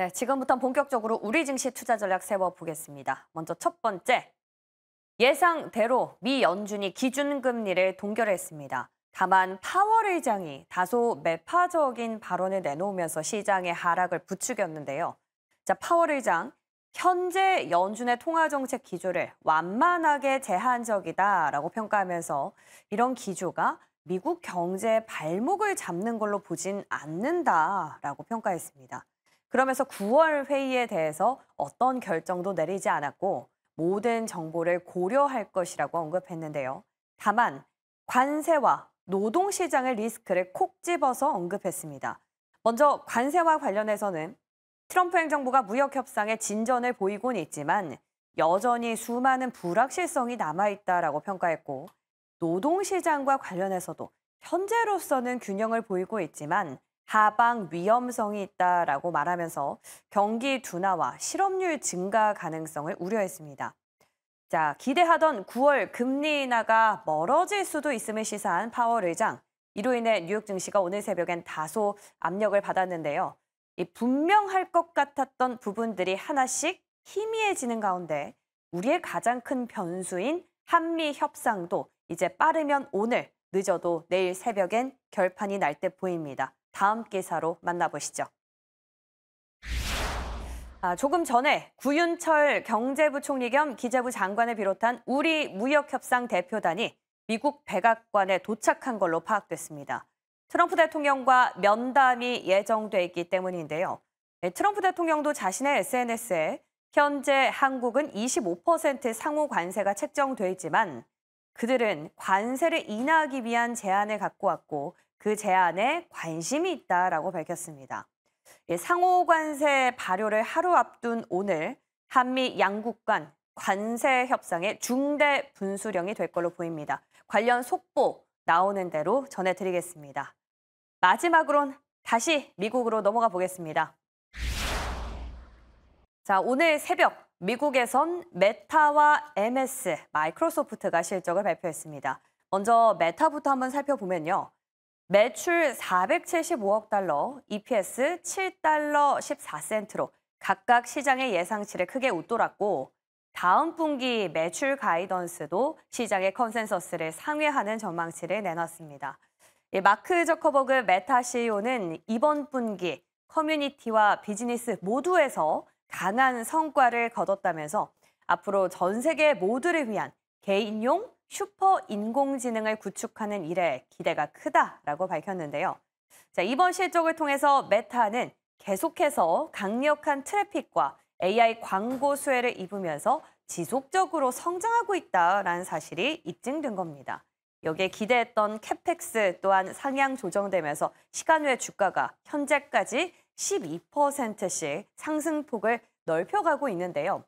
네, 지금부터 본격적으로 우리 증시 투자 전략 세워보겠습니다. 먼저 첫 번째, 예상대로 미 연준이 기준금리를 동결했습니다. 다만 파월 의장이 다소 매파적인 발언을 내놓으면서 시장의 하락을 부추겼는데요. 자, 파월 의장, 현재 연준의 통화정책 기조를 완만하게 제한적이다라고 평가하면서 이런 기조가 미국 경제의 발목을 잡는 걸로 보진 않는다라고 평가했습니다. 그러면서 9월 회의에 대해서 어떤 결정도 내리지 않았고 모든 정보를 고려할 것이라고 언급했는데요. 다만 관세와 노동시장의 리스크를 콕 집어서 언급했습니다. 먼저 관세와 관련해서는 트럼프 행정부가 무역 협상에 진전을 보이고는 있지만 여전히 수많은 불확실성이 남아있다라고 평가했고 노동시장과 관련해서도 현재로서는 균형을 보이고 있지만 하방 위험성이 있다라고 말하면서 경기 둔화와 실업률 증가 가능성을 우려했습니다. 자, 기대하던 9월 금리 인하가 멀어질 수도 있음을 시사한 파월 의장. 이로 인해 뉴욕 증시가 오늘 새벽엔 다소 압력을 받았는데요. 이 분명할 것 같았던 부분들이 하나씩 희미해지는 가운데 우리의 가장 큰 변수인 한미 협상도 이제 빠르면 오늘, 늦어도 내일 새벽엔 결판이 날 듯 보입니다. 다음 기사로 만나보시죠. 조금 전에 구윤철 경제부총리 겸 기재부 장관을 비롯한 우리 무역협상 대표단이 미국 백악관에 도착한 걸로 파악됐습니다. 트럼프 대통령과 면담이 예정돼 있기 때문인데요. 트럼프 대통령도 자신의 SNS에 현재 한국은 25% 상호 관세가 책정돼 있지만 그들은 관세를 인하하기 위한 제안을 갖고 왔고 그 제안에 관심이 있다라고 밝혔습니다. 상호 관세 발효를 하루 앞둔 오늘 한미 양국 간 관세 협상의 중대 분수령이 될 걸로 보입니다. 관련 속보 나오는 대로 전해드리겠습니다. 마지막으론 다시 미국으로 넘어가 보겠습니다. 자, 오늘 새벽 미국에선 메타와 MS, 마이크로소프트가 실적을 발표했습니다. 먼저 메타부터 한번 살펴보면요. 매출 475억 달러, EPS 7달러 14센트로 각각 시장의 예상치를 크게 웃돌았고 다음 분기 매출 가이던스도 시장의 컨센서스를 상회하는 전망치를 내놨습니다. 마크 저커버그 메타 CEO는 이번 분기 커뮤니티와 비즈니스 모두에서 강한 성과를 거뒀다면서 앞으로 전 세계 모두를 위한 개인용 슈퍼 인공지능을 구축하는 일에 기대가 크다라고 밝혔는데요. 자, 이번 실적을 통해서 메타는 계속해서 강력한 트래픽과 AI 광고 수혜를 입으면서 지속적으로 성장하고 있다라는 사실이 입증된 겁니다. 여기에 기대했던 캐펙스 또한 상향 조정되면서 시간 외 주가가 현재까지 12%씩 상승폭을 넓혀가고 있는데요.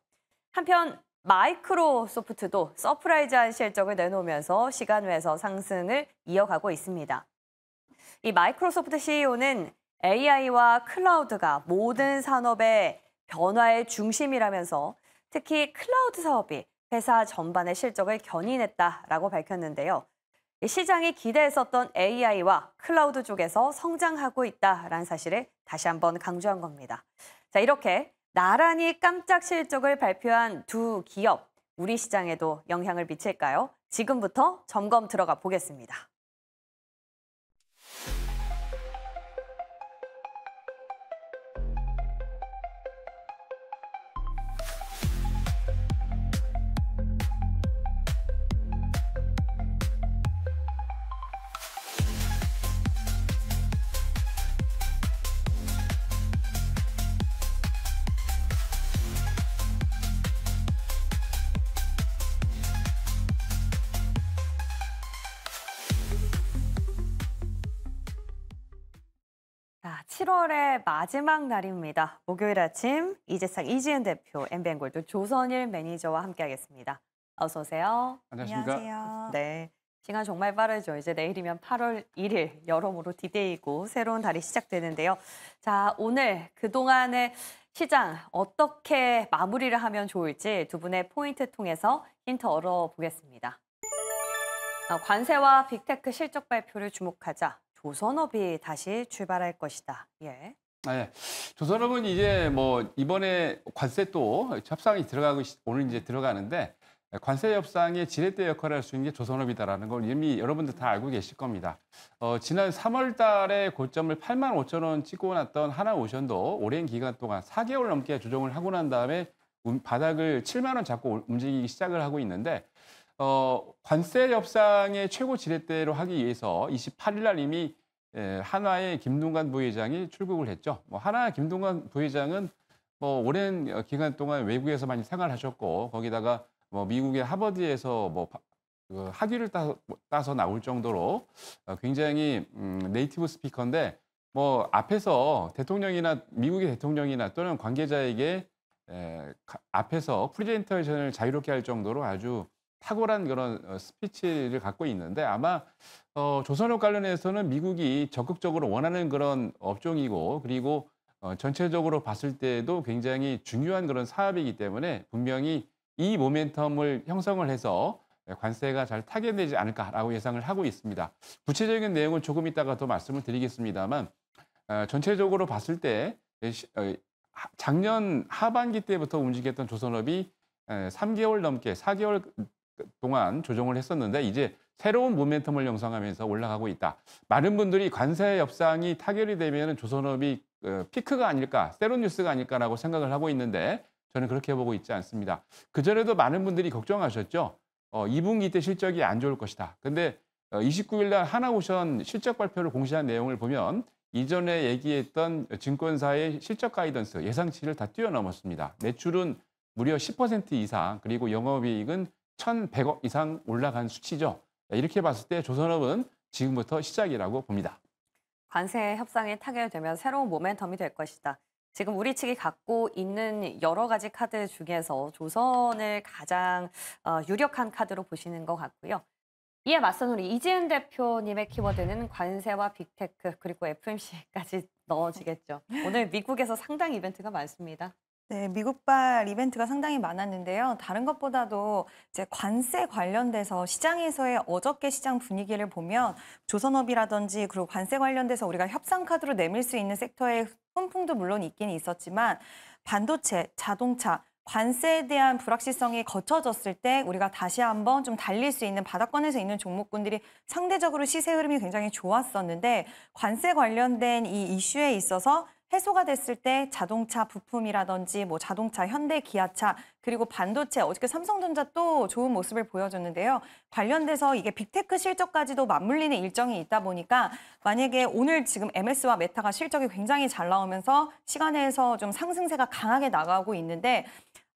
한편 마이크로소프트도 서프라이즈한 실적을 내놓으면서 시간 외에서 상승을 이어가고 있습니다. 이 마이크로소프트 CEO는 AI와 클라우드가 모든 산업의 변화의 중심이라면서 특히 클라우드 사업이 회사 전반의 실적을 견인했다라고 밝혔는데요. 시장이 기대했었던 AI와 클라우드 쪽에서 성장하고 있다라는 사실을 다시 한번 강조한 겁니다. 자, 이렇게 나란히 깜짝 실적을 발표한 두 기업, 우리 시장에도 영향을 미칠까요? 지금부터 점검 들어가 보겠습니다. 자, 7월의 마지막 날입니다. 목요일 아침 이재상, 이지은 대표, MBN골드 조선일 매니저와 함께하겠습니다. 어서 오세요. 안녕하십니까? 안녕하세요. 네, 시간 정말 빠르죠. 이제 내일이면 8월 1일, 여러모로 디데이고 새로운 달이 시작되는데요. 자, 오늘 그동안의 시장 어떻게 마무리를 하면 좋을지 두 분의 포인트 통해서 힌트 얻어보겠습니다. 관세와 빅테크 실적 발표를 주목하자 조선업이 다시 출발할 것이다. 예. 네. 조선업은 이제 뭐 이번에 관세 또 협상이 오늘 이제 들어가는데 관세 협상의 지렛대 역할을 할 수 있는 게 조선업이다라는 걸 이미 여러분들 다 알고 계실 겁니다. 지난 3월 달에 고점을 8만 5천 원 찍고 났던 하나오션도 오랜 기간 동안 4개월 넘게 조정을 하고 난 다음에 바닥을 7만 원 잡고 움직이기 시작을 하고 있는데 관세 협상의 최고 지렛대로 하기 위해서 28일 날 이미 한화의 김동관 부회장이 출국을 했죠. 뭐 한화 김동관 부회장은 뭐 오랜 기간 동안 외국에서 많이 생활하셨고 거기다가 뭐 미국의 하버드에서 그 학위를 따서 나올 정도로 굉장히 네이티브 스피커인데 뭐 앞에서 대통령이나 미국의 대통령이나 또는 관계자에게 앞에서 프레젠테이션을 자유롭게 할 정도로 아주 탁월한 그런 스피치를 갖고 있는데 아마 조선업 관련해서는 미국이 적극적으로 원하는 그런 업종이고 그리고 전체적으로 봤을 때도 굉장히 중요한 그런 사업이기 때문에 분명히 이 모멘텀을 형성을 해서 관세가 잘 타개되지 않을까라고 예상을 하고 있습니다. 구체적인 내용은 조금 이따가 더 말씀을 드리겠습니다만 전체적으로 봤을 때 작년 하반기 때부터 움직였던 조선업이 3개월 넘게 4개월 동안 조정을 했었는데 이제 새로운 모멘텀을 형성하면서 올라가고 있다. 많은 분들이 관세 협상이 타결이 되면 조선업이 피크가 아닐까, 세로 뉴스가 아닐까라고 생각을 하고 있는데 저는 그렇게 보고 있지 않습니다. 그전에도 많은 분들이 걱정하셨죠. 2분기 때 실적이 안 좋을 것이다. 근데 29일 날 하나오션 실적 발표를 공시한 내용을 보면 이전에 얘기했던 증권사의 실적 가이던스 예상치를 다 뛰어넘었습니다. 매출은 무려 10% 이상 그리고 영업이익은 1,100억 이상 올라간 수치죠. 이렇게 봤을 때 조선업은 지금부터 시작이라고 봅니다. 관세 협상이 타결되면 새로운 모멘텀이 될 것이다. 지금 우리 측이 갖고 있는 여러 가지 카드 중에서 조선을 가장 유력한 카드로 보시는 것 같고요. 이에 맞선 우리 이지은 대표님의 키워드는 관세와 빅테크 그리고 FMC까지 넣어지겠죠. 오늘 미국에서 상당 이벤트가 많습니다. 네, 미국발 이벤트가 상당히 많았는데요. 다른 것보다도 이제 관세 관련돼서 시장에서의 어저께 시장 분위기를 보면 조선업이라든지 그리고 관세 관련돼서 우리가 협상 카드로 내밀 수 있는 섹터의 손풍도 물론 있긴 있었지만 반도체, 자동차, 관세에 대한 불확실성이 거쳐졌을 때 우리가 다시 한번 좀 달릴 수 있는 바닥권에서 있는 종목군들이 상대적으로 시세 흐름이 굉장히 좋았었는데 관세 관련된 이 이슈에 있어서 해소가 됐을 때 자동차 부품이라든지 뭐 자동차, 현대, 기아차 그리고 반도체 어저께 삼성전자 또 좋은 모습을 보여줬는데요. 관련돼서 이게 빅테크 실적까지도 맞물리는 일정이 있다 보니까 만약에 오늘 지금 MS와 메타가 실적이 굉장히 잘 나오면서 시간에서 좀 상승세가 강하게 나가고 있는데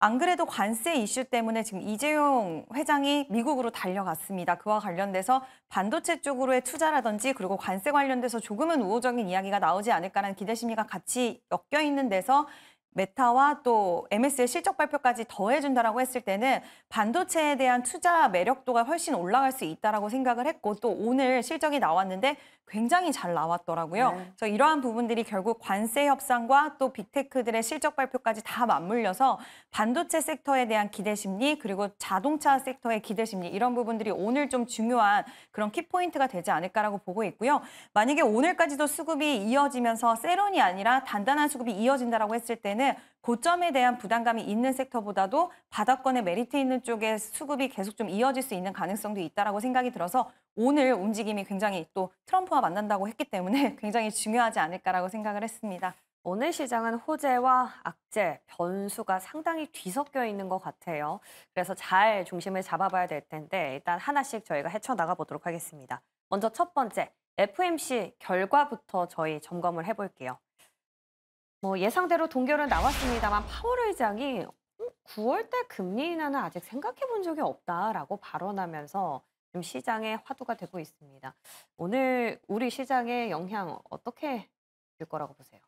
안 그래도 관세 이슈 때문에 지금 이재용 회장이 미국으로 달려갔습니다. 그와 관련돼서 반도체 쪽으로의 투자라든지 그리고 관세 관련돼서 조금은 우호적인 이야기가 나오지 않을까라는 기대 심리가 같이 엮여 있는 데서 메타와 또 MS의 실적 발표까지 더해준다라고 했을 때는 반도체에 대한 투자 매력도가 훨씬 올라갈 수 있다라고 생각을 했고 또 오늘 실적이 나왔는데 굉장히 잘 나왔더라고요. 네. 그래서 이러한 부분들이 결국 관세 협상과 또 빅테크들의 실적 발표까지 다 맞물려서 반도체 섹터에 대한 기대 심리 그리고 자동차 섹터의 기대 심리 이런 부분들이 오늘 좀 중요한 그런 키포인트가 되지 않을까라고 보고 있고요. 만약에 오늘까지도 수급이 이어지면서 세론이 아니라 단단한 수급이 이어진다라고 했을 때는 고점에 대한 부담감이 있는 섹터보다도 바닥권에 메리트 있는 쪽에 수급이 계속 좀 이어질 수 있는 가능성도 있다라고 생각이 들어서 오늘 움직임이 굉장히 또 트럼프와 만난다고 했기 때문에 굉장히 중요하지 않을까라고 생각을 했습니다. 오늘 시장은 호재와 악재, 변수가 상당히 뒤섞여 있는 것 같아요. 그래서 잘 중심을 잡아봐야 될 텐데 일단 하나씩 저희가 헤쳐나가 보도록 하겠습니다. 먼저 첫 번째, FMC 결과부터 저희 점검을 해볼게요. 뭐 예상대로 동결은 나왔습니다만 파월 의장이 9월 달 금리 인하는 아직 생각해 본 적이 없다라고 발언하면서 좀 시장의 화두가 되고 있습니다. 오늘 우리 시장에 영향 어떻게 줄 거라고 보세요?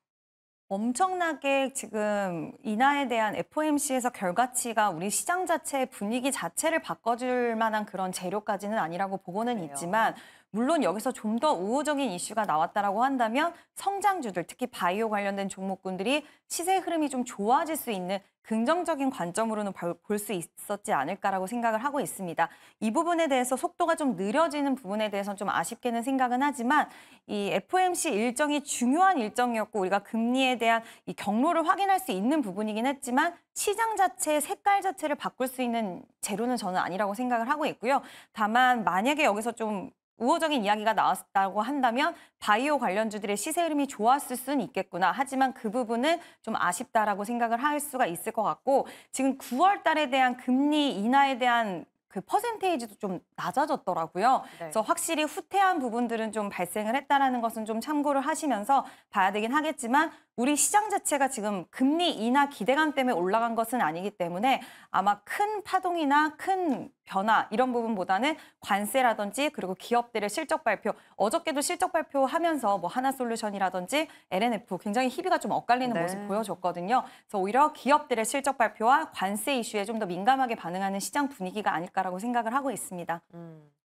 엄청나게 지금 인하에 대한 FOMC에서 결과치가 우리 시장 자체의 분위기 자체를 바꿔줄 만한 그런 재료까지는 아니라고 보고는 그래요. 있지만 물론 여기서 좀 더 우호적인 이슈가 나왔다라고 한다면 성장주들, 특히 바이오 관련된 종목군들이 시세 흐름이 좀 좋아질 수 있는 긍정적인 관점으로는 볼 수 있었지 않을까라고 생각을 하고 있습니다. 이 부분에 대해서 속도가 좀 느려지는 부분에 대해서는 좀 아쉽게는 생각은 하지만 이 FOMC 일정이 중요한 일정이었고 우리가 금리에 대한 이 경로를 확인할 수 있는 부분이긴 했지만 시장 자체의 색깔 자체를 바꿀 수 있는 재료는 저는 아니라고 생각을 하고 있고요. 다만 만약에 여기서 좀 우호적인 이야기가 나왔다고 한다면 바이오 관련주들의 시세 흐름이 좋았을 수는 있겠구나. 하지만 그 부분은 좀 아쉽다라고 생각을 할 수가 있을 것 같고 지금 9월 달에 대한 금리 인하에 대한 그 퍼센테이지도 좀 낮아졌더라고요. 네. 그래서 확실히 후퇴한 부분들은 좀 발생을 했다라는 것은 좀 참고를 하시면서 봐야 되긴 하겠지만 우리 시장 자체가 지금 금리 인하 기대감 때문에 올라간 것은 아니기 때문에 아마 큰 파동이나 큰 변화 이런 부분보다는 관세라든지 그리고 기업들의 실적 발표 어저께도 실적 발표하면서 뭐 하나솔루션이라든지 LNF 굉장히 희비가 좀 엇갈리는 네. 모습 보여줬거든요. 그래서 오히려 기업들의 실적 발표와 관세 이슈에 좀 더 민감하게 반응하는 시장 분위기가 아닐까라고 생각을 하고 있습니다.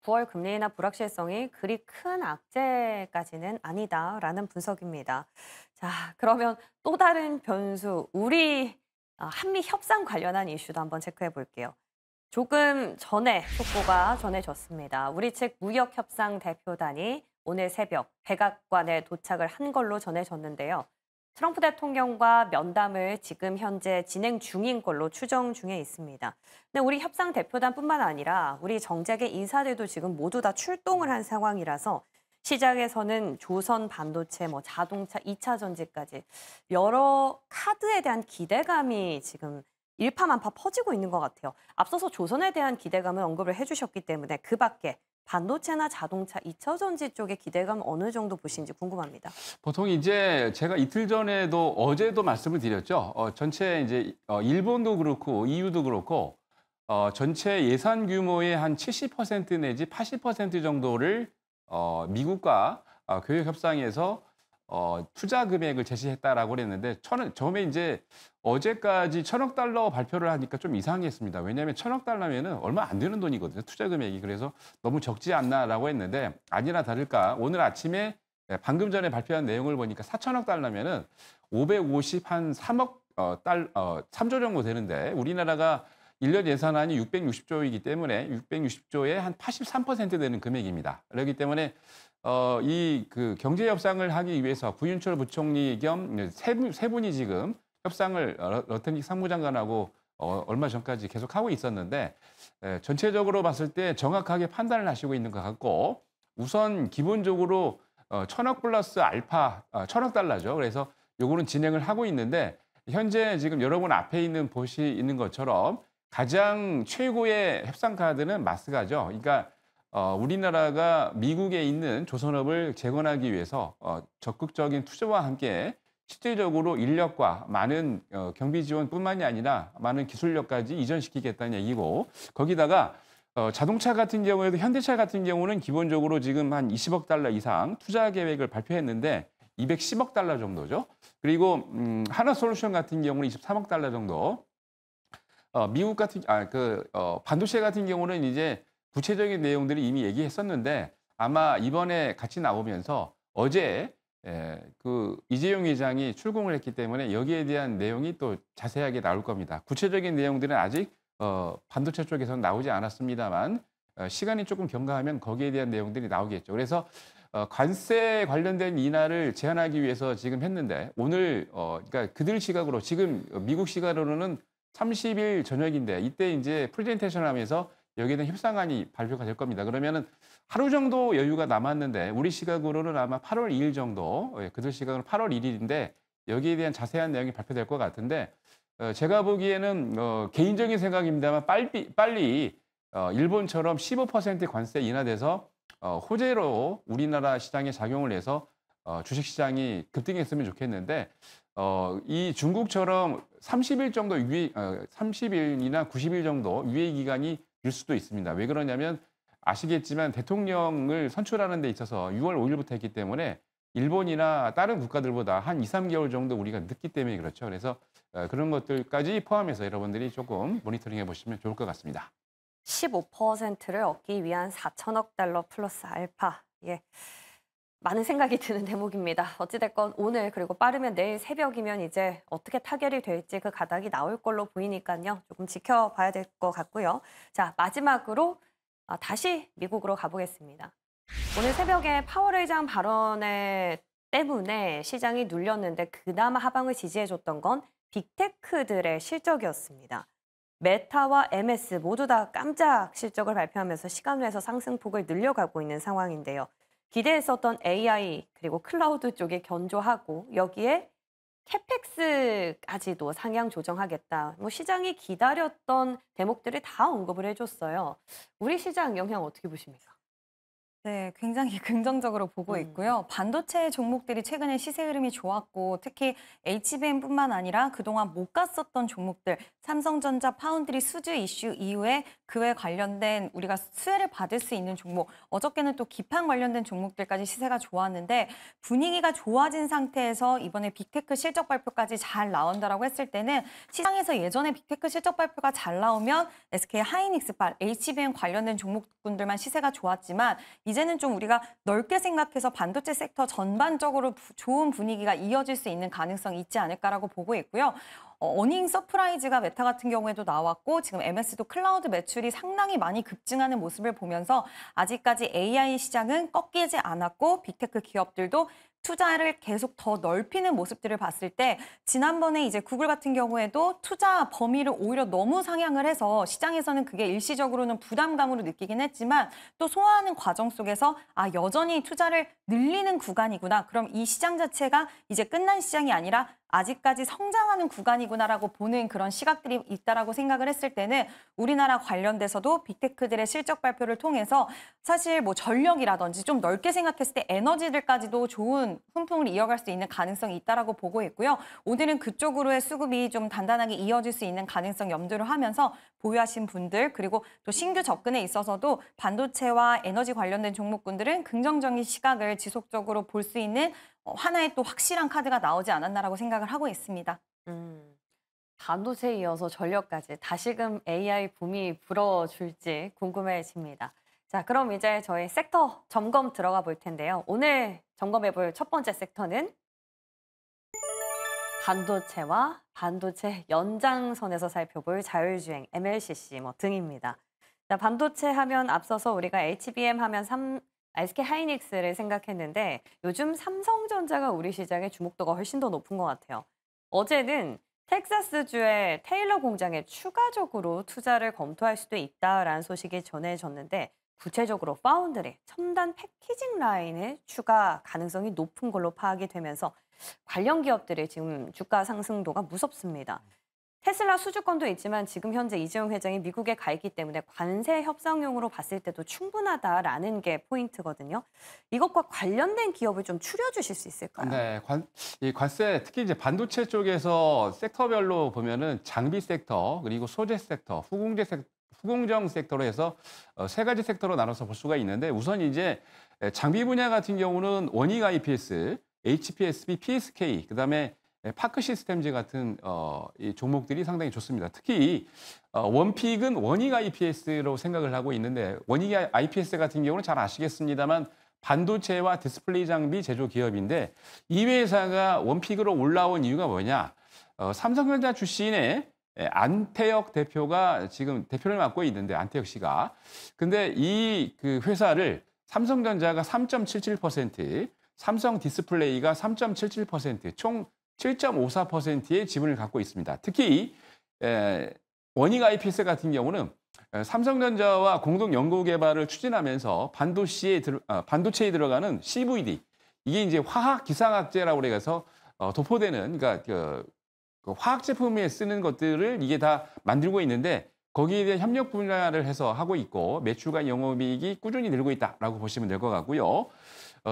9월 금리 인하 불확실성이 그리 큰 악재까지는 아니다라는 분석입니다. 자, 그러면 또 다른 변수, 우리 한미 협상 관련한 이슈도 한번 체크해 볼게요. 조금 전에 속보가 전해졌습니다. 우리 측 무역협상 대표단이 오늘 새벽 백악관에 도착을 한 걸로 전해졌는데요. 트럼프 대통령과 면담을 지금 현재 진행 중인 걸로 추정 중에 있습니다. 근데 우리 협상 대표단뿐만 아니라 우리 정재계 인사들도 지금 모두 다 출동을 한 상황이라서 시장에서는 조선 반도체, 뭐 자동차, 2차 전지까지 여러 카드에 대한 기대감이 지금 일파만파 퍼지고 있는 것 같아요. 앞서서 조선에 대한 기대감을 언급을 해주셨기 때문에 그 밖에 반도체나 자동차, 2차 전지 쪽의 기대감 어느 정도 보시는지 궁금합니다. 보통 이제 제가 이틀 전에도 어제도 말씀을 드렸죠. 전체 이제 일본도 그렇고 EU도 그렇고 전체 예산 규모의 한 70% 내지 80% 정도를 미국과 교역 협상에서 투자 금액을 제시했다라고 그랬는데 처음에 이제 어제까지 1,000억 달러 발표를 하니까 좀 이상했습니다. 왜냐하면 1,000억 달러면은 얼마 안 되는 돈이거든요. 투자 금액이. 그래서 너무 적지 않나라고 했는데 아니나 다를까 오늘 아침에 방금 전에 발표한 내용을 보니까 4,000억 달러면은 550 한 3억 3조 정도 되는데 우리나라가 1년 예산안이 660조이기 때문에 660조의 한 83% 되는 금액입니다. 그렇기 때문에 이 그 경제 협상을 하기 위해서 구윤철 부총리 겸 세 분이 지금 협상을 러테닉 상무장관하고 얼마 전까지 계속 하고 있었는데 전체적으로 봤을 때 정확하게 판단을 하시고 있는 것 같고 우선 기본적으로 1,000억 플러스 알파 1,000억 달러죠. 그래서 요거는 진행을 하고 있는데 현재 지금 여러분 앞에 있는 것처럼 가장 최고의 협상 카드는 마스가죠. 그러니까 우리나라가 미국에 있는 조선업을 재건하기 위해서 적극적인 투자와 함께 실질적으로 인력과 많은 경비 지원뿐만이 아니라 많은 기술력까지 이전시키겠다는 얘기고 거기다가 자동차 같은 경우에도 현대차 같은 경우는 기본적으로 지금 한 20억 달러 이상 투자 계획을 발표했는데 210억 달러 정도죠. 그리고 하나솔루션 같은 경우는 23억 달러 정도. 미국 같은 반도체 같은 경우는 이제 구체적인 내용들이 이미 얘기했었는데 아마 이번에 같이 나오면서 어제 그 이재용 회장이 출궁을 했기 때문에 여기에 대한 내용이 또 자세하게 나올 겁니다. 구체적인 내용들은 아직 반도체 쪽에서는 나오지 않았습니다만 시간이 조금 경과하면 거기에 대한 내용들이 나오겠죠. 그래서 관세 관련된 인하를 제한하기 위해서 지금 했는데 오늘 그러니까 그들 시각으로 지금 미국 시각으로는 30일 저녁인데 이때 이제 프레젠테이션 하면서 여기에 대한 협상안이 발표가 될 겁니다. 그러면은 하루 정도 여유가 남았는데 우리 시각으로는 아마 8월 2일 정도, 그들 시각으로는 8월 1일인데 여기에 대한 자세한 내용이 발표될 것 같은데 제가 보기에는 개인적인 생각입니다만 빨리 일본처럼 15% 관세 인하돼서 호재로 우리나라 시장에 작용을 해서 주식시장이 급등했으면 좋겠는데 이 중국처럼 30일 정도 30일이나 90일 정도 유예 기간이 될 수도 있습니다. 왜 그러냐면 아시겠지만 대통령을 선출하는 데 있어서 6월 5일부터 했기 때문에 일본이나 다른 국가들보다 한 2, 3개월 정도 우리가 늦기 때문에 그렇죠. 그래서 그런 것들까지 포함해서 여러분들이 조금 모니터링해 보시면 좋을 것 같습니다. 15%를 얻기 위한 4천억 달러 플러스 알파. 예. 많은 생각이 드는 대목입니다. 어찌됐건 오늘 그리고 빠르면 내일 새벽이면 이제 어떻게 타결이 될지 그 가닥이 나올 걸로 보이니까요. 조금 지켜봐야 될 것 같고요. 자, 마지막으로 다시 미국으로 가보겠습니다. 오늘 새벽에 파월 의장 발언에 때문에 시장이 눌렸는데 그나마 하방을 지지해줬던 건 빅테크들의 실적이었습니다. 메타와 MS 모두 다 깜짝 실적을 발표하면서 시간 내에서 상승폭을 늘려가고 있는 상황인데요. 기대했었던 AI 그리고 클라우드 쪽에 견조하고 여기에 캐펙스까지도 상향 조정하겠다. 뭐 시장이 기다렸던 대목들을 다 언급을 해줬어요. 우리 시장 영향 어떻게 보십니까? 네, 굉장히 긍정적으로 보고 있고요. 반도체 종목들이 최근에 시세 흐름이 좋았고 특히 HBM뿐만 아니라 그동안 못 갔었던 종목들, 삼성전자, 파운드리 수주 이슈 이후에 그에 관련된 우리가 수혜를 받을 수 있는 종목, 어저께는 또 기판 관련된 종목들까지 시세가 좋았는데 분위기가 좋아진 상태에서 이번에 빅테크 실적 발표까지 잘 나온다라고 했을 때는 시장에서 예전에 빅테크 실적 발표가 잘 나오면 SK 하이닉스발, HBM 관련된 종목군들만 시세가 좋았지만 이제는 좀 우리가 넓게 생각해서 반도체 섹터 전반적으로 좋은 분위기가 이어질 수 있는 가능성이 있지 않을까라고 보고 있고요. 어닝 서프라이즈가 메타 같은 경우에도 나왔고 지금 MS도 클라우드 매출이 상당히 많이 급증하는 모습을 보면서 아직까지 AI 시장은 꺾이지 않았고 빅테크 기업들도 투자를 계속 더 넓히는 모습들을 봤을 때 지난번에 이제 구글 같은 경우에도 투자 범위를 오히려 너무 상향을 해서 시장에서는 그게 일시적으로는 부담감으로 느끼긴 했지만 또 소화하는 과정 속에서 여전히 투자를 늘리는 구간이구나. 그럼 이 시장 자체가 이제 끝난 시장이 아니라 아직까지 성장하는 구간이구나라고 보는 그런 시각들이 있다라고 생각을 했을 때는 우리나라 관련돼서도 빅테크들의 실적 발표를 통해서 사실 뭐 전력이라든지 좀 넓게 생각했을 때 에너지들까지도 좋은 훈풍을 이어갈 수 있는 가능성이 있다라고 보고 있고요. 오늘은 그쪽으로의 수급이 좀 단단하게 이어질 수 있는 가능성 염두를 하면서 보유하신 분들 그리고 또 신규 접근에 있어서도 반도체와 에너지 관련된 종목군들은 긍정적인 시각을 지속적으로 볼 수 있는 하나의 또 확실한 카드가 나오지 않았나라고 생각을 하고 있습니다. 반도체에 이어서 전력까지 다시금 AI 붐이 불어줄지 궁금해집니다. 자, 그럼 이제 저희 섹터 점검 들어가 볼 텐데요. 오늘 점검해 볼 첫 번째 섹터는 반도체와 반도체 연장선에서 살펴볼 자율주행, MLCC 등입니다. 자, 반도체 하면 앞서서 우리가 HBM 하면 SK 하이닉스를 생각했는데 요즘 삼성전자가 우리 시장의 주목도가 훨씬 더 높은 것 같아요. 어제는 텍사스주의 테일러 공장에 추가적으로 투자를 검토할 수도 있다라는 소식이 전해졌는데 구체적으로 파운드리, 첨단 패키징 라인의 추가 가능성이 높은 걸로 파악이 되면서 관련 기업들의 지금 주가 상승도가 무섭습니다. 테슬라 수주권도 있지만 지금 현재 이재용 회장이 미국에 가 있기 때문에 관세 협상용으로 봤을 때도 충분하다라는 게 포인트거든요. 이것과 관련된 기업을 좀 추려주실 수 있을까요? 네, 이 관세 특히 이제 반도체 쪽에서 섹터별로 보면은 장비 섹터 그리고 소재 섹터, 후공정 섹터로 해서 세 가지 섹터로 나눠서 볼 수가 있는데 우선 이제 장비 분야 같은 경우는 원익 IPS, HPSB, PSK, 그다음에 파크 시스템즈 같은 이 종목들이 상당히 좋습니다. 특히 원픽은 원익 IPS로 생각을 하고 있는데 원익 IPS 같은 경우는 잘 아시겠습니다만 반도체와 디스플레이 장비 제조 기업인데 이 회사가 원픽으로 올라온 이유가 뭐냐? 삼성전자 출신의 안태혁 대표가 지금 대표를 맡고 있는데 안태혁 씨가 근데 이 그 회사를 삼성전자가 3.77%, 삼성 디스플레이가 3.77%, 총 7.54%의 지분을 갖고 있습니다. 특히 원익 IPS 같은 경우는 삼성전자와 공동 연구 개발을 추진하면서 반도체에 들어가는 CVD 이게 이제 화학 기상학제라고 그래서 도포되는 그러니까 그 화학 제품에 쓰는 것들을 이게 다 만들고 있는데 거기에 대한 협력 분야를 해서 하고 있고 매출과 영업이익이 꾸준히 늘고 있다라고 보시면 될 것 같고요.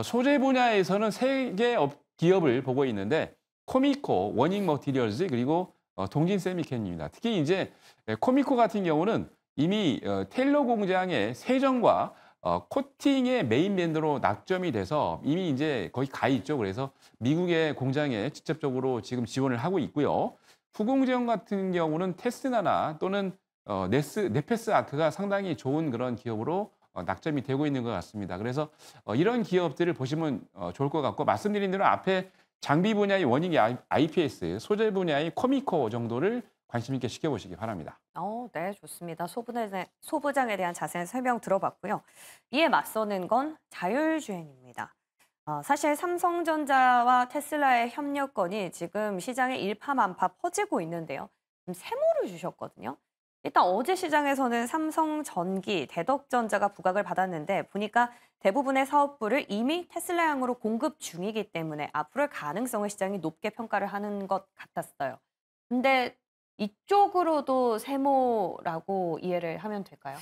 소재 분야에서는 세 개 기업을 보고 있는데 코미코, 원익 머티리얼즈 그리고 동진 세미캔입니다. 특히 이제 코미코 같은 경우는 이미 테일러 공장의 세정과 코팅의 메인 밴드로 낙점이 돼서 이미 이제 거의 가 있죠. 그래서 미국의 공장에 직접적으로 지금 지원을 하고 있고요. 후공정 같은 경우는 테스나나 또는 네페스 아크가 상당히 좋은 그런 기업으로 낙점이 되고 있는 것 같습니다. 그래서 이런 기업들을 보시면 좋을 것 같고 말씀드린 대로 앞에 장비 분야의 원익 IPS, 소재 분야의 코미코 정도를 관심 있게 지켜보시기 바랍니다. 네, 좋습니다. 소부장에 대한 자세한 설명 들어봤고요. 이에 맞서는 건 자율주행입니다. 사실 삼성전자와 테슬라의 협력건이 지금 시장에 일파만파 퍼지고 있는데요. 지금 세모를 주셨거든요. 일단 어제 시장에서는 삼성전기, 대덕전자가 부각을 받았는데 보니까 대부분의 사업부를 이미 테슬라향으로 공급 중이기 때문에 앞으로의 가능성을 시장이 높게 평가를 하는 것 같았어요. 근데 이쪽으로도 세모라고 이해를 하면 될까요?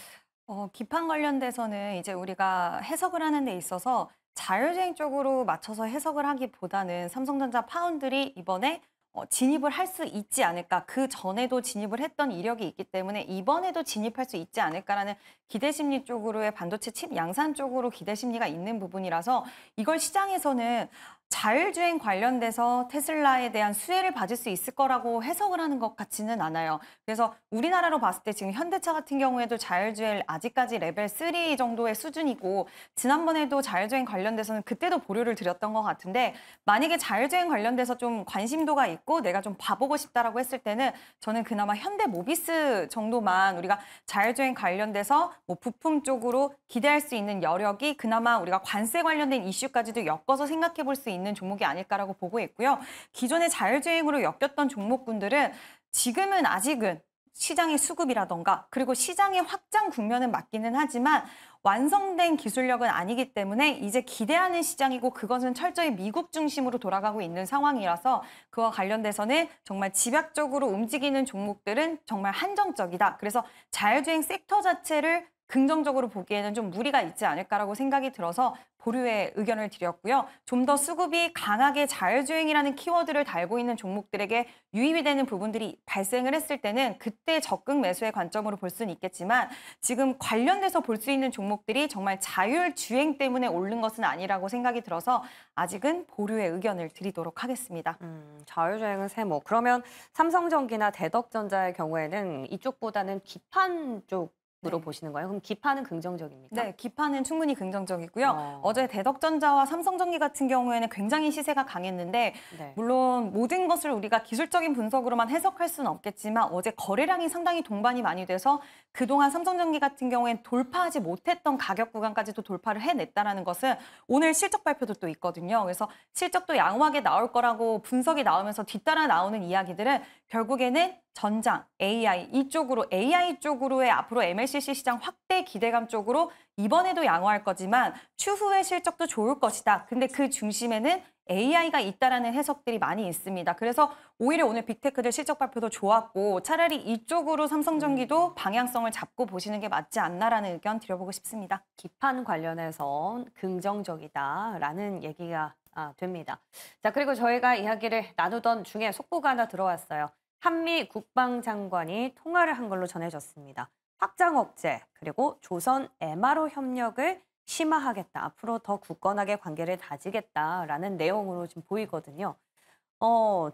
기판 관련돼서는 이제 우리가 해석을 하는 데 있어서 자율주행 쪽으로 맞춰서 해석을 하기보다는 삼성전자 파운드리 이번에 진입을 할 수 있지 않을까. 그 전에도 진입을 했던 이력이 있기 때문에 이번에도 진입할 수 있지 않을까라는 기대 심리 쪽으로의 반도체 칩 양산 쪽으로 기대 심리가 있는 부분이라서 이걸 시장에서는 자율주행 관련돼서 테슬라에 대한 수혜를 받을 수 있을 거라고 해석을 하는 것 같지는 않아요. 그래서 우리나라로 봤을 때 지금 현대차 같은 경우에도 자율주행 아직까지 레벨 3 정도의 수준이고 지난번에도 자율주행 관련돼서는 그때도 보류를 드렸던 것 같은데 만약에 자율주행 관련돼서 좀 관심도가 있고 내가 좀 봐보고 싶다라고 했을 때는 저는 그나마 현대모비스 정도만 우리가 자율주행 관련돼서 뭐 부품 쪽으로 기대할 수 있는 여력이 그나마 우리가 관세 관련된 이슈까지도 엮어서 생각해 볼 수 있는 종목이 아닐까라고 보고 있고요. 기존의 자율주행으로 엮였던 종목군들은 지금은 아직은 시장의 수급이라던가 그리고 시장의 확장 국면은 맞기는 하지만 완성된 기술력은 아니기 때문에 이제 기대하는 시장이고 그것은 철저히 미국 중심으로 돌아가고 있는 상황이라서 그와 관련돼서는 정말 집약적으로 움직이는 종목들은 정말 한정적이다. 그래서 자율주행 섹터 자체를 긍정적으로 보기에는 좀 무리가 있지 않을까라고 생각이 들어서 보류의 의견을 드렸고요. 좀 더 수급이 강하게 자율주행이라는 키워드를 달고 있는 종목들에게 유입이 되는 부분들이 발생을 했을 때는 그때 적극 매수의 관점으로 볼 수는 있겠지만 지금 관련돼서 볼 수 있는 종목들이 정말 자율주행 때문에 오른 것은 아니라고 생각이 들어서 아직은 보류의 의견을 드리도록 하겠습니다. 자율주행은 세모. 그러면 삼성전기나 대덕전자의 경우에는 이쪽보다는 기판 쪽으로 네. 보시는 거예요? 그럼 기판은 긍정적입니까? 네, 기판은 충분히 긍정적이고요. 어제 대덕전자와 삼성전기 같은 경우에는 굉장히 시세가 강했는데 네. 물론 모든 것을 우리가 기술적인 분석으로만 해석할 수는 없겠지만 어제 거래량이 상당히 동반이 많이 돼서 그동안 삼성전기 같은 경우에는 돌파하지 못했던 가격 구간까지도 돌파를 해냈다는 것은 오늘 실적 발표도 또 있거든요. 그래서 실적도 양호하게 나올 거라고 분석이 나오면서 뒤따라 나오는 이야기들은 결국에는 전장, AI 이쪽으로 AI 쪽으로의 앞으로 MLCC 시장 확대 기대감 쪽으로 이번에도 양호할 거지만 추후의 실적도 좋을 것이다. 근데 그 중심에는 AI가 있다라는 해석들이 많이 있습니다. 그래서 오히려 오늘 빅테크들 실적 발표도 좋았고 차라리 이쪽으로 삼성전기도 방향성을 잡고 보시는 게 맞지 않나라는 의견 드려보고 싶습니다. 기판 관련해서 긍정적이다라는 얘기가 됩니다. 자, 그리고 저희가 이야기를 나누던 중에 속보가 하나 들어왔어요. 한미 국방장관이 통화를 한 걸로 전해졌습니다. 확장 억제 그리고 조선 MRO 협력을 심화하겠다. 앞으로 더 굳건하게 관계를 다지겠다라는 내용으로 지금 보이거든요.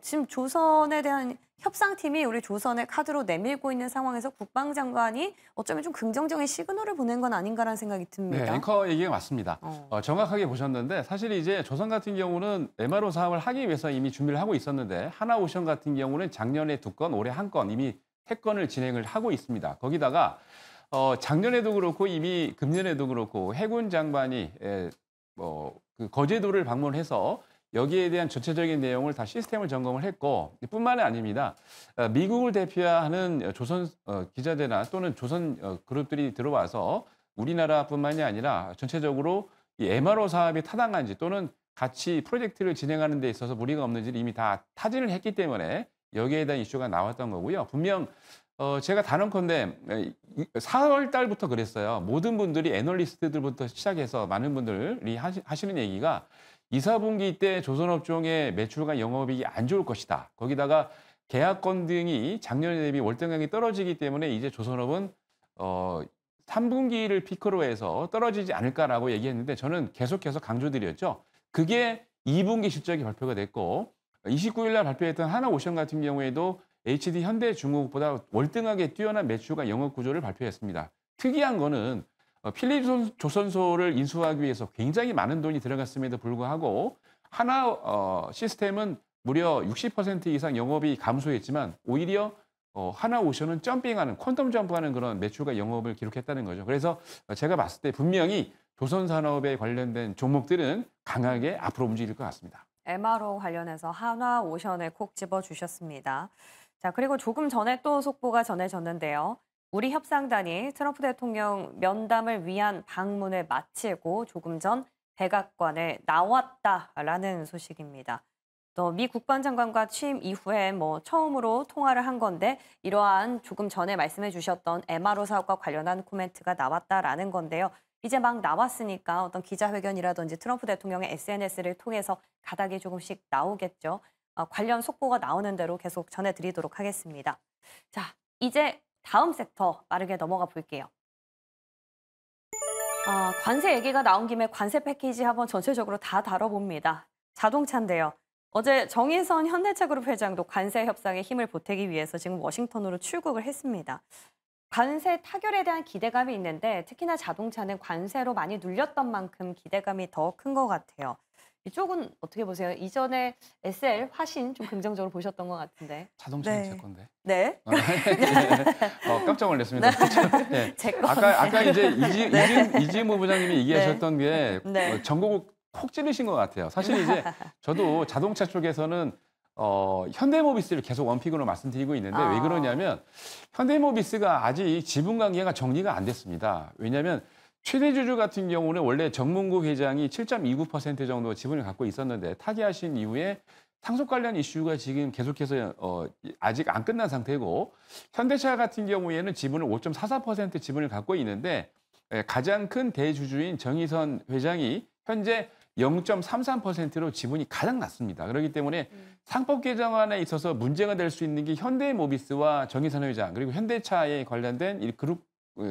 지금 조선에 대한 협상팀이 우리 조선을 카드로 내밀고 있는 상황에서 국방장관이 어쩌면 좀 긍정적인 시그널을 보낸 건 아닌가라는 생각이 듭니다. 네, 앵커 얘기가 맞습니다. 정확하게 보셨는데 사실 이제 조선 같은 경우는 MRO 사업을 하기 위해서 이미 준비를 하고 있었는데 하나오션 같은 경우는 작년에 2건, 올해 1건 이미 3건을 진행을 하고 있습니다. 거기다가 작년에도 그렇고 이미 금년에도 그렇고 해군 장관이 그 거제도를 방문해서 여기에 대한 전체적인 내용을 다 시스템을 점검을 했고 뿐만이 아닙니다. 미국을 대표하는 조선 기자재나 또는 조선 그룹들이 들어와서 우리나라뿐만이 아니라 전체적으로 이 MRO 사업이 타당한지 또는 같이 프로젝트를 진행하는 데 있어서 무리가 없는지를 이미 다 타진을 했기 때문에 여기에 대한 이슈가 나왔던 거고요. 분명 제가 단언컨대 4월 달부터 그랬어요. 모든 분들이 애널리스트들부터 시작해서 많은 분들이 하시는 얘기가 2, 4분기 때 조선업종의 매출과 영업이익이 안 좋을 것이다. 거기다가 계약건 등이 작년에 대비 월등하게 떨어지기 때문에 이제 조선업은 3분기를 피크로 해서 떨어지지 않을까라고 얘기했는데 저는 계속해서 강조드렸죠. 그게 2분기 실적이 발표가 됐고 29일 날 발표했던 하나오션 같은 경우에도 HD 현대중공업보다 월등하게 뛰어난 매출과 영업 구조를 발표했습니다. 특이한 거는 필립 조선소를 인수하기 위해서 굉장히 많은 돈이 들어갔음에도 불구하고 하나 시스템은 무려 60% 이상 영업이 감소했지만 오히려 하나오션은 점핑하는 퀀텀 점프하는 그런 매출과 영업을 기록했다는 거죠. 그래서 제가 봤을 때 분명히 조선산업에 관련된 종목들은 강하게 앞으로 움직일 것 같습니다. MRO 관련해서 하나오션을 콕 집어주셨습니다. 자, 그리고 조금 전에 또 속보가 전해졌는데요. 우리 협상단이 트럼프 대통령 면담을 위한 방문을 마치고 조금 전 백악관에 나왔다라는 소식입니다. 또 미 국방장관과 취임 이후에 처음으로 통화를 한 건데 이러한 조금 전에 말씀해 주셨던 MRO 사업과 관련한 코멘트가 나왔다라는 건데요. 이제 막 나왔으니까 어떤 기자회견이라든지 트럼프 대통령의 SNS를 통해서 가닥이 조금씩 나오겠죠. 관련 속보가 나오는 대로 계속 전해드리도록 하겠습니다. 자, 이제 다음 섹터 빠르게 넘어가 볼게요. 관세 얘기가 나온 김에 관세 패키지 한번 전체적으로 다 다뤄봅니다. 자동차인데요. 어제 정의선 현대차그룹 회장도 관세 협상에 힘을 보태기 위해서 지금 워싱턴으로 출국을 했습니다. 관세 타결에 대한 기대감이 있는데 특히나 자동차는 관세로 많이 눌렸던 만큼 기대감이 더 큰 것 같아요. 이쪽은 어떻게 보세요? 이전에 SL, 화신 좀 긍정적으로 보셨던 것 같은데. 자동차는 네. 제 건데. 네. 깜짝 놀랐습니다. 네. 제 건데. 아까 이제 이지무 부장님이 얘기하셨던 게 네. 전국을 콕 찌르신 것 같아요. 사실 이제 저도 자동차 쪽에서는 현대모비스를 계속 원픽으로 말씀드리고 있는데 왜 그러냐면 현대모비스가 아직 지분 관계가 정리가 안 됐습니다. 왜냐하면 최대 주주 같은 경우는 원래 정문국 회장이 7.29% 정도 지분을 갖고 있었는데 타계하신 이후에 상속 관련 이슈가 지금 계속해서 아직 안 끝난 상태고 현대차 같은 경우에는 지분을 5.44% 지분을 갖고 있는데 가장 큰 대주주인 정의선 회장이 현재 0.33%로 지분이 가장 낮습니다. 그렇기 때문에 상법 개정안에 있어서 문제가 될 수 있는 게 현대모비스와 정의선 회장 그리고 현대차에 관련된 이 그룹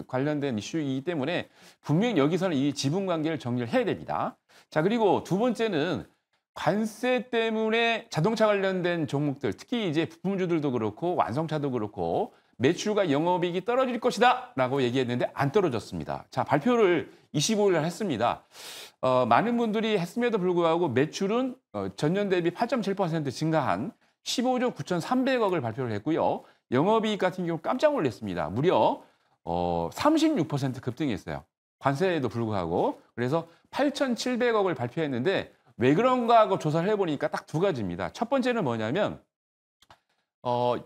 관련된 이슈이기 때문에 분명히 여기서는 이 지분 관계를 정리를 해야 됩니다. 자, 그리고 두 번째는 관세 때문에 자동차 관련된 종목들, 특히 이제 부품주들도 그렇고 완성차도 그렇고 매출과 영업이익이 떨어질 것이다 라고 얘기했는데 안 떨어졌습니다. 자, 발표를 25일 날 했습니다. 많은 분들이 했음에도 불구하고 매출은 전년 대비 8.7% 증가한 15조 9,300억을 발표를 했고요. 영업이익 같은 경우 깜짝 놀랐습니다. 무려 36% 급등했어요. 관세에도 불구하고. 그래서 8,700억을 발표했는데 왜 그런가 하고 조사를 해보니까 딱 두 가지입니다. 첫 번째는 뭐냐면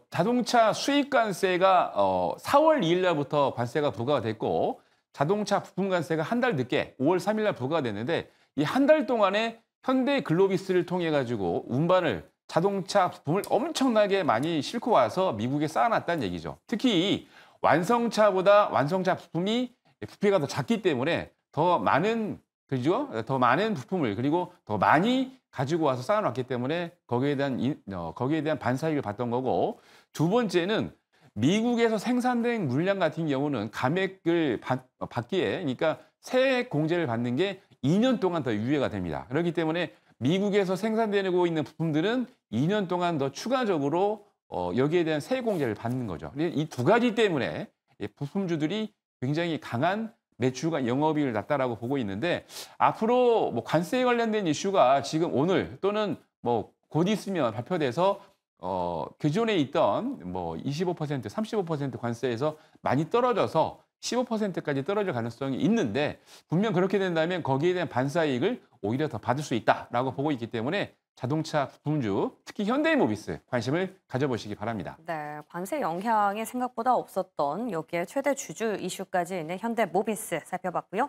자동차 수입관세가 4월 2일 날부터 관세가 부과가 됐고 자동차 부품 관세가 한 달 늦게 5월 3일 날 부과가 됐는데 이 한 달 동안에 현대 글로비스를 통해 가지고 운반을 자동차 부품을 엄청나게 많이 싣고 와서 미국에 쌓아놨다는 얘기죠. 특히 완성차보다 완성차 부품이 부피가 더 작기 때문에 더 많은 그죠? 더 많은 부품을 그리고 더 많이 가지고 와서 쌓아놨기 때문에 거기에 대한 반사익을 봤던 거고 두 번째는 미국에서 생산된 물량 같은 경우는 감액을 받기에 그러니까 세액 공제를 받는 게 2년 동안 더 유예가 됩니다. 그렇기 때문에 미국에서 생산되고 있는 부품들은 2년 동안 더 추가적으로 여기에 대한 세액 공제를 받는 거죠. 이 두 가지 때문에 부품주들이 굉장히 강한 매출과 영업이익을 났다라고 보고 있는데 앞으로 관세에 관련된 이슈가 지금 오늘 또는 곧 있으면 발표돼서 기존에 있던 25%, 35% 관세에서 많이 떨어져서 15%까지 떨어질 가능성이 있는데 분명 그렇게 된다면 거기에 대한 반사이익을 오히려 더 받을 수 있다라고 보고 있기 때문에 자동차 부품주, 특히 현대모비스 관심을 가져보시기 바랍니다. 네, 관세 영향이 생각보다 없었던 여기에 최대 주주 이슈까지 있는 현대모비스 살펴봤고요.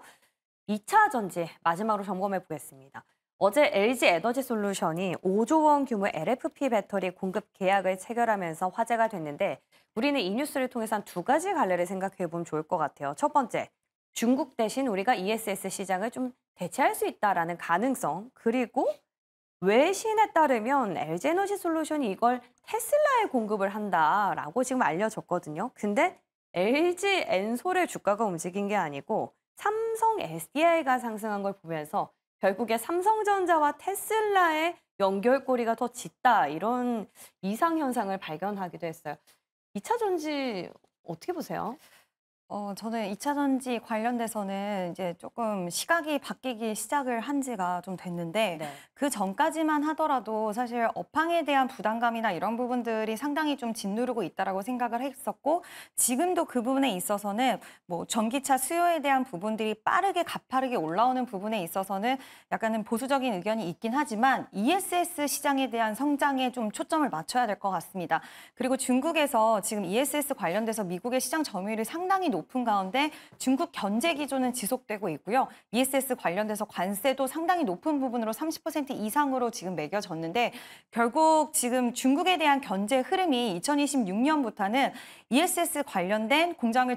2차 전지 마지막으로 점검해 보겠습니다. 어제 LG 에너지솔루션이 5조 원 규모의 LFP 배터리 공급 계약을 체결하면서 화제가 됐는데 우리는 이 뉴스를 통해서 한 두 가지 갈래를 생각해 보면 좋을 것 같아요. 첫 번째, 중국 대신 우리가 ESS 시장을 좀 대체할 수 있다라는 가능성, 그리고 외신에 따르면 LG에너지솔루션이 이걸 테슬라에 공급을 한다라고 지금 알려졌거든요. 근데 LG 엔솔의 주가가 움직인 게 아니고 삼성 SDI가 상승한 걸 보면서 결국에 삼성전자와 테슬라의 연결고리가 더 짙다 이런 이상 현상을 발견하기도 했어요. 2차 전지 어떻게 보세요? 저는 2차 전지 관련돼서는 이제 조금 시각이 바뀌기 시작을 한 지가 좀 됐는데 네. 그 전까지만 하더라도 사실 업황에 대한 부담감이나 이런 부분들이 상당히 좀 짓누르고 있다라고 생각을 했었고 지금도 그 부분에 있어서는 뭐 전기차 수요에 대한 부분들이 빠르게 가파르게 올라오는 부분에 있어서는 약간은 보수적인 의견이 있긴 하지만 ESS 시장에 대한 성장에 좀 초점을 맞춰야 될 것 같습니다. 그리고 중국에서 지금 ESS 관련돼서 미국의 시장 점유율이 상당히 높은 가운데 중국 견제 기조는 지속되고 있고요. ESS 관련돼서 관세도 상당히 높은 부분으로 30% 이상으로 지금 매겨졌는데 결국 지금 중국에 대한 견제 흐름이 2026년부터는 ESS 관련된 공장을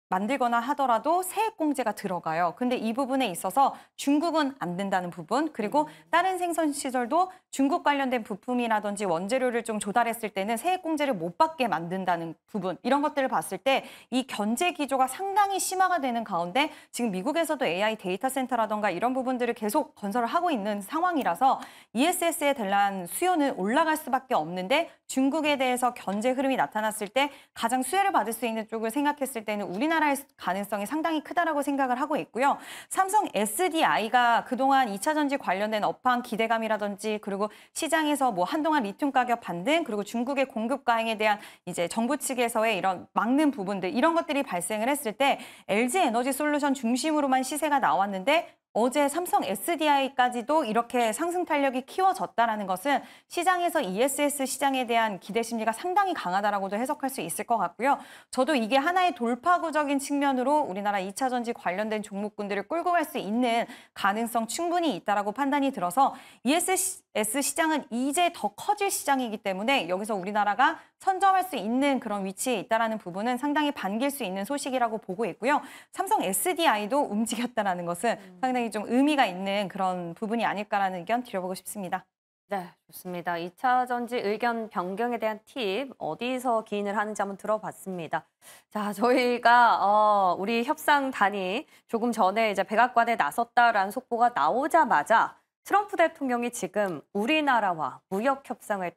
만들거나 하더라도 세액공제가 들어가요. 근데 이 부분에 있어서 중국은 안 된다는 부분, 그리고 다른 생산 시설도 중국 관련된 부품이라든지 원재료를 좀 조달했을 때는 세액공제를 못 받게 만든다는 부분, 이런 것들을 봤을 때 이 견제 기조가 상당히 심화가 되는 가운데 지금 미국에서도 AI 데이터 센터라던가 이런 부분들을 계속 건설을 하고 있는 상황이라서 ESS에 대한 수요는 올라갈 수밖에 없는데 중국에 대해서 견제 흐름이 나타났을 때 가장 수혜를 받을 수 있는 쪽을 생각했을 때는 우리나라의 가능성이 상당히 크다라고 생각을 하고 있고요. 삼성 SDI가 그동안 2차 전지 관련된 업황 기대감이라든지 그리고 시장에서 뭐 한동안 리튬 가격 반등 그리고 중국의 공급 과잉에 대한 이제 정부 측에서의 이런 막는 부분들 이런 것들이 발생을 했을 때 LG 에너지 솔루션 중심으로만 시세가 나왔는데 어제 삼성 SDI까지도 이렇게 상승 탄력이 키워졌다는 것은 시장에서 ESS 시장에 대한 기대 심리가 상당히 강하다라고도 해석할 수 있을 것 같고요. 저도 이게 하나의 돌파구적인 측면으로 우리나라 2차 전지 관련된 종목군들을 끌고 갈 수 있는 가능성 충분히 있다라고 판단이 들어서 ESS 시장은 이제 더 커질 시장이기 때문에 여기서 우리나라가 선점할 수 있는 그런 위치에 있다는 부분은 상당히 반길 수 있는 소식이라고 보고 있고요. 삼성 SDI도 움직였다는 것은 상당히 좀 의미가 있는 그런 부분이 아닐까라는 의견 드려보고 싶습니다. 네, 좋습니다. 2차 전지 의견 변경에 대한 팁 어디서 기인을 하는지 한번 들어봤습니다. 자, 저희가 우리 협상단이 조금 전에 이제 백악관에 나섰다라는 속보가 나오자마자 트럼프 대통령이 지금 우리나라와 무역 협상을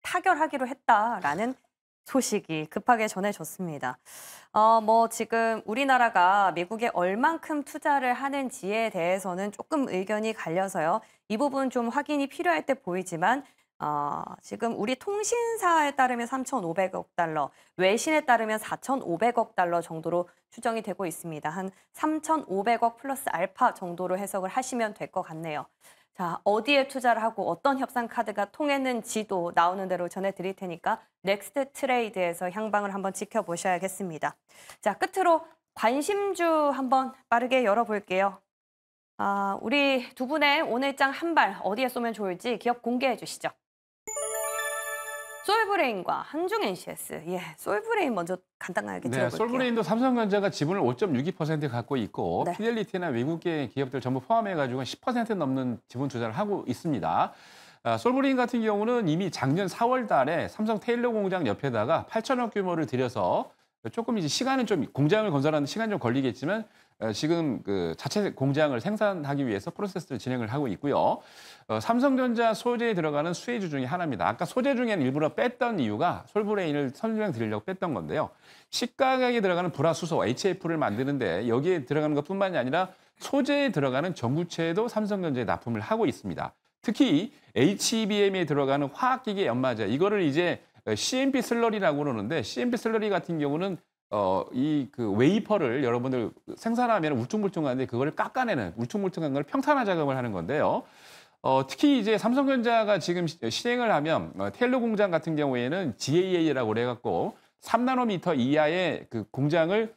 타결하기로 했다라는 소식이 급하게 전해졌습니다. 뭐 지금 우리나라가 미국에 얼만큼 투자를 하는지에 대해서는 조금 의견이 갈려서요. 이 부분 좀 확인이 필요할 때 보이지만 지금 우리 통신사에 따르면 3,500억 달러, 외신에 따르면 4,500억 달러 정도로 추정이 되고 있습니다. 한 3,500억 플러스 알파 정도로 해석을 하시면 될 것 같네요. 자, 어디에 투자를 하고 어떤 협상 카드가 통했는지도 나오는 대로 전해드릴 테니까 넥스트 트레이드에서 향방을 한번 지켜보셔야겠습니다. 자, 끝으로 관심주 한번 빠르게 열어볼게요. 우리 두 분의 오늘장 한 발 어디에 쏘면 좋을지 기업 공개해 주시죠. 솔브레인과 한중 NCS. 예, 솔브레인 먼저 간단하게 들어볼게요. 솔브레인도 삼성전자가 지분을 5.62% 갖고 있고 네. 피델리티나 외국계 기업들 전부 포함해가지고 10% 넘는 지분 투자를 하고 있습니다. 솔브레인 같은 경우는 이미 작년 4월 달에 삼성 테일러 공장 옆에다가 8천억 규모를 들여서 조금 이제 시간은 좀 공장을 건설하는 시간 좀 걸리겠지만 지금 그 자체 공장을 생산하기 위해서 프로세스를 진행을 하고 있고요. 삼성전자 소재에 들어가는 수혜주 중에 하나입니다. 아까 소재 중에는 일부러 뺐던 이유가 솔브레인을 설명드리려고 뺐던 건데요. 식가격에 들어가는 불화수소 HF를 만드는데 여기에 들어가는 것뿐만이 아니라 소재에 들어가는 전구체도 삼성전자에 납품을 하고 있습니다. 특히 HBM에 들어가는 화학기계 연마제 이거를 이제 CMP 슬러리라고 그러는데 CMP 슬러리 같은 경우는 이 그 웨이퍼를 여러분들 생산하면 울퉁불퉁한데 그거를 깎아내는 울퉁불퉁한 걸 평탄화 작업을 하는 건데요. 특히 이제 삼성전자가 지금 실행을 하면 테일러 공장 같은 경우에는 GAA라고 그래갖고 3나노미터 이하의 그 공장을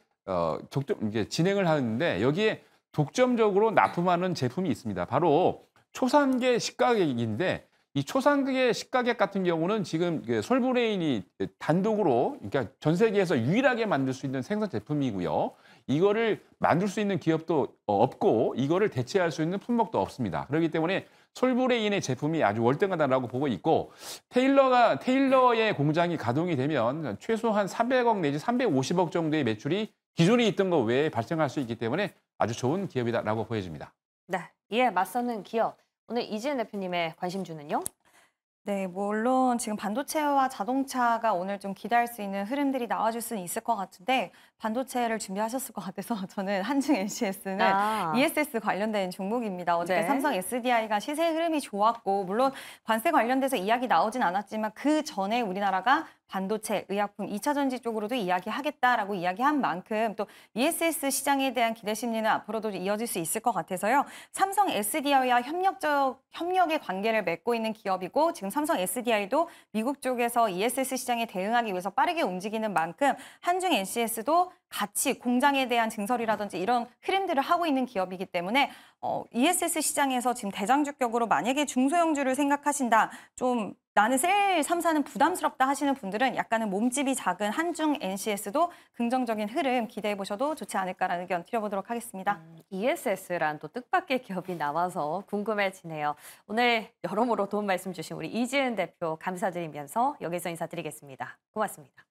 이제 진행을 하는데 여기에 독점적으로 납품하는 제품이 있습니다. 바로 초산계 식가격인데 이 초산계 식가격 같은 경우는 지금 솔브레인이 단독으로 그러니까 전 세계에서 유일하게 만들 수 있는 생산 제품이고요. 이거를 만들 수 있는 기업도 없고 이거를 대체할 수 있는 품목도 없습니다. 그렇기 때문에 솔브레인의 제품이 아주 월등하다라고 보고 있고 테일러의 공장이 가동이 되면 최소한 300억 내지 350억 정도의 매출이 기존에 있던 것 외에 발생할 수 있기 때문에 아주 좋은 기업이다라고 보여집니다. 네, 이에 맞서는 기업. 오늘 이지은 대표님의 관심주는요? 네, 물론 지금 반도체와 자동차가 오늘 좀 기대할 수 있는 흐름들이 나와줄 수는 있을 것 같은데 반도체를 준비하셨을 것 같아서 저는 한중 NCS는 ESS 관련된 종목입니다. 어저께 네. 삼성 SDI가 시세 흐름이 좋았고 물론 관세 관련돼서 이야기 나오진 않았지만 그 전에 우리나라가 반도체, 의약품, 2차 전지 쪽으로도 이야기하겠다라고 이야기한 만큼 또 ESS 시장에 대한 기대 심리는 앞으로도 이어질 수 있을 것 같아서요. 삼성 SDI와 협력의 관계를 맺고 있는 기업이고 지금 삼성 SDI도 미국 쪽에서 ESS 시장에 대응하기 위해서 빠르게 움직이는 만큼 한중 NCS도 같이 공장에 대한 증설이라든지 이런 흐름들을 하고 있는 기업이기 때문에 ESS 시장에서 지금 대장주격으로 만약에 중소형주를 생각하신다, 좀 나는 셀 3사는 부담스럽다 하시는 분들은 약간은 몸집이 작은 한중 NCS도 긍정적인 흐름 기대해 보셔도 좋지 않을까라는 의견 드려보도록 하겠습니다. ESS란 또 뜻밖의 기업이 나와서 궁금해지네요. 오늘 여러모로 도움 말씀 주신 우리 이지은 대표 감사드리면서 여기서 인사드리겠습니다. 고맙습니다.